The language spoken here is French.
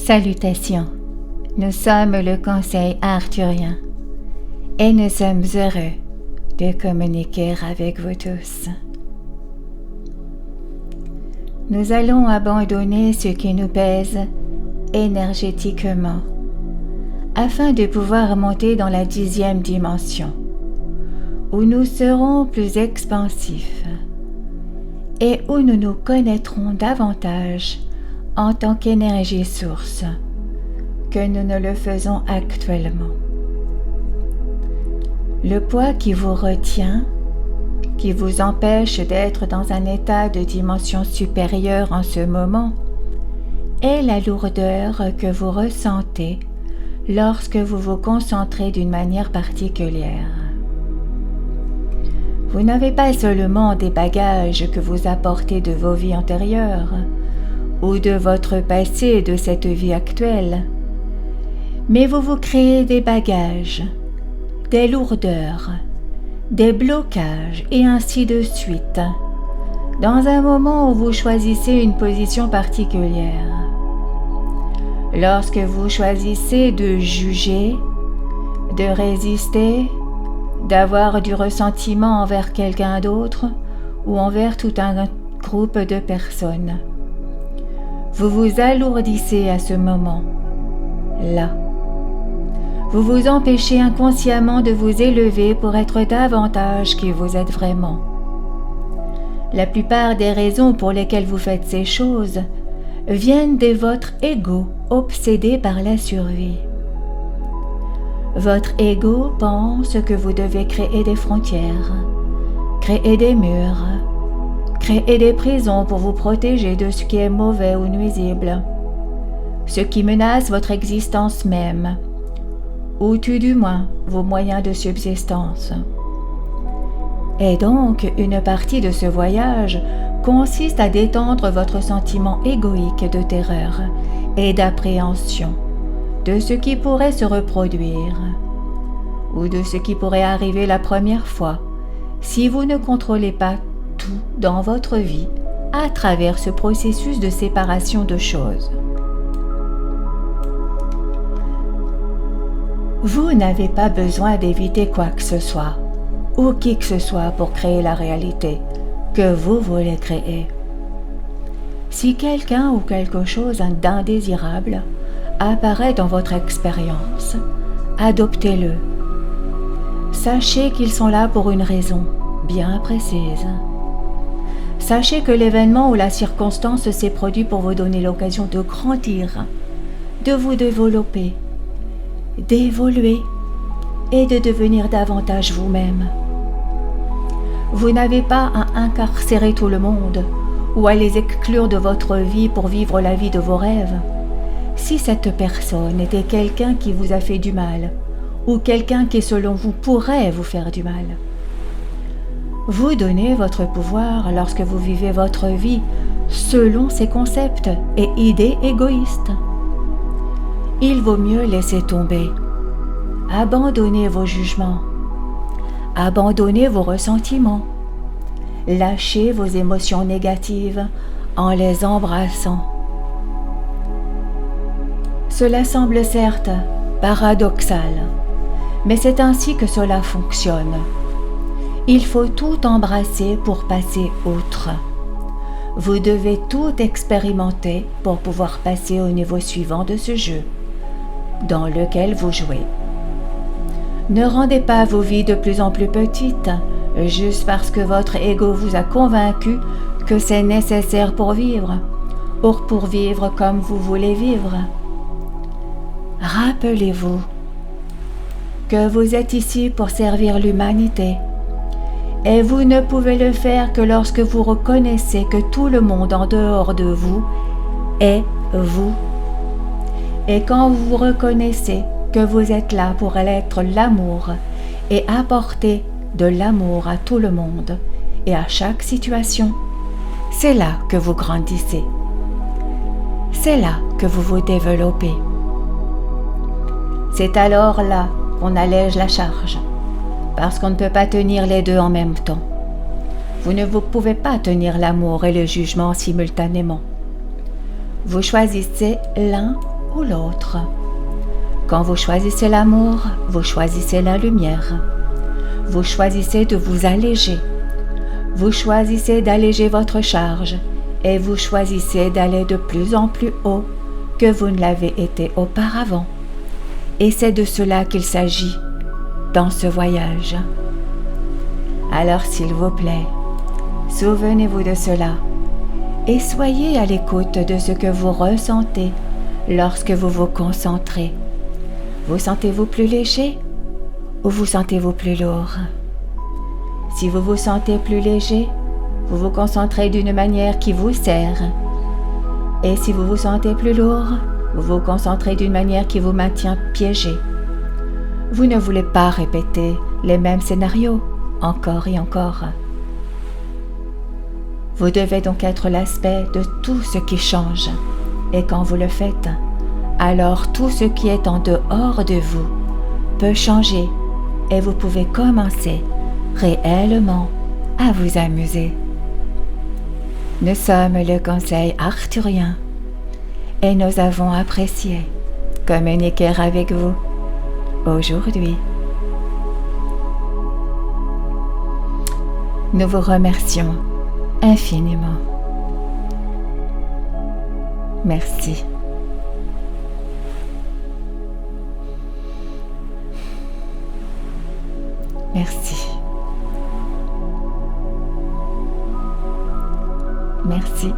Salutations, nous sommes le Conseil arthurien et nous sommes heureux de communiquer avec vous tous. Nous allons abandonner ce qui nous pèse énergétiquement afin de pouvoir monter dans la 10e dimension où nous serons plus expansifs et où nous nous connaîtrons davantage en tant qu'énergie source que nous ne le faisons actuellement. Le poids qui vous retient, qui vous empêche d'être dans un état de dimension supérieure en ce moment, est la lourdeur que vous ressentez lorsque vous vous concentrez d'une manière particulière. Vous n'avez pas seulement des bagages que vous apportez de vos vies antérieures ou de votre passé et de cette vie actuelle, mais vous vous créez des bagages, des lourdeurs, des blocages et ainsi de suite, dans un moment où vous choisissez une position particulière. Lorsque vous choisissez de juger, de résister, d'avoir du ressentiment envers quelqu'un d'autre ou envers tout un groupe de personnes, vous vous alourdissez à ce moment-là. Vous vous empêchez inconsciemment de vous élever pour être davantage qui vous êtes vraiment. La plupart des raisons pour lesquelles vous faites ces choses viennent de votre ego obsédé par la survie. Votre ego pense que vous devez créer des frontières, créer des murs, créer des prisons pour vous protéger de ce qui est mauvais ou nuisible, ce qui menace votre existence même, ou tout du moins vos moyens de subsistance. Et donc, une partie de ce voyage consiste à détendre votre sentiment égoïque de terreur et d'appréhension de ce qui pourrait se reproduire ou de ce qui pourrait arriver la première fois si vous ne contrôlez pas tout dans votre vie à travers ce processus de séparation de choses. Vous n'avez pas besoin d'éviter quoi que ce soit ou qui que ce soit pour créer la réalité que vous voulez créer. Si quelqu'un ou quelque chose d'indésirable apparaît dans votre expérience, adoptez-le. Sachez qu'ils sont là pour une raison bien précise. Sachez que l'événement ou la circonstance s'est produit pour vous donner l'occasion de grandir, de vous développer, d'évoluer et de devenir davantage vous-même. Vous n'avez pas à incarcérer tout le monde ou à les exclure de votre vie pour vivre la vie de vos rêves. Si cette personne était quelqu'un qui vous a fait du mal ou quelqu'un qui, selon vous, pourrait vous faire du mal, vous donnez votre pouvoir lorsque vous vivez votre vie selon ces concepts et idées égoïstes. Il vaut mieux laisser tomber, abandonner vos jugements, abandonner vos ressentiments, lâcher vos émotions négatives en les embrassant. Cela semble certes paradoxal, mais c'est ainsi que cela fonctionne. Il faut tout embrasser pour passer outre. Vous devez tout expérimenter pour pouvoir passer au niveau suivant de ce jeu, dans lequel vous jouez. Ne rendez pas vos vies de plus en plus petites, juste parce que votre ego vous a convaincu que c'est nécessaire pour vivre, ou pour vivre comme vous voulez vivre. Rappelez-vous que vous êtes ici pour servir l'humanité, et vous ne pouvez le faire que lorsque vous reconnaissez que tout le monde en dehors de vous est vous. Et quand vous reconnaissez que vous êtes là pour être l'amour et apporter de l'amour à tout le monde et à chaque situation, c'est là que vous grandissez. C'est là que vous vous développez. C'est alors là qu'on allège la charge, parce qu'on ne peut pas tenir les deux en même temps. Vous ne pouvez pas tenir l'amour et le jugement simultanément. Vous choisissez l'un ou l'autre. Quand vous choisissez l'amour, vous choisissez la lumière. Vous choisissez de vous alléger. Vous choisissez d'alléger votre charge et vous choisissez d'aller de plus en plus haut que vous ne l'avez été auparavant. Et c'est de cela qu'il s'agit dans ce voyage. Alors s'il vous plaît, souvenez-vous de cela et soyez à l'écoute de ce que vous ressentez lorsque vous vous concentrez. Vous sentez-vous plus léger ou vous sentez-vous plus lourd? Si vous vous sentez plus léger, vous vous concentrez d'une manière qui vous sert. Et si vous vous sentez plus lourd, vous vous concentrez d'une manière qui vous maintient piégé. Vous ne voulez pas répéter les mêmes scénarios encore et encore. Vous devez donc être l'aspect de tout ce qui change. Et quand vous le faites, alors tout ce qui est en dehors de vous peut changer et vous pouvez commencer réellement à vous amuser. Nous sommes le conseil arthurien et nous avons apprécié communiquer avec vous aujourd'hui. Nous vous remercions infiniment. Merci. Merci. Merci.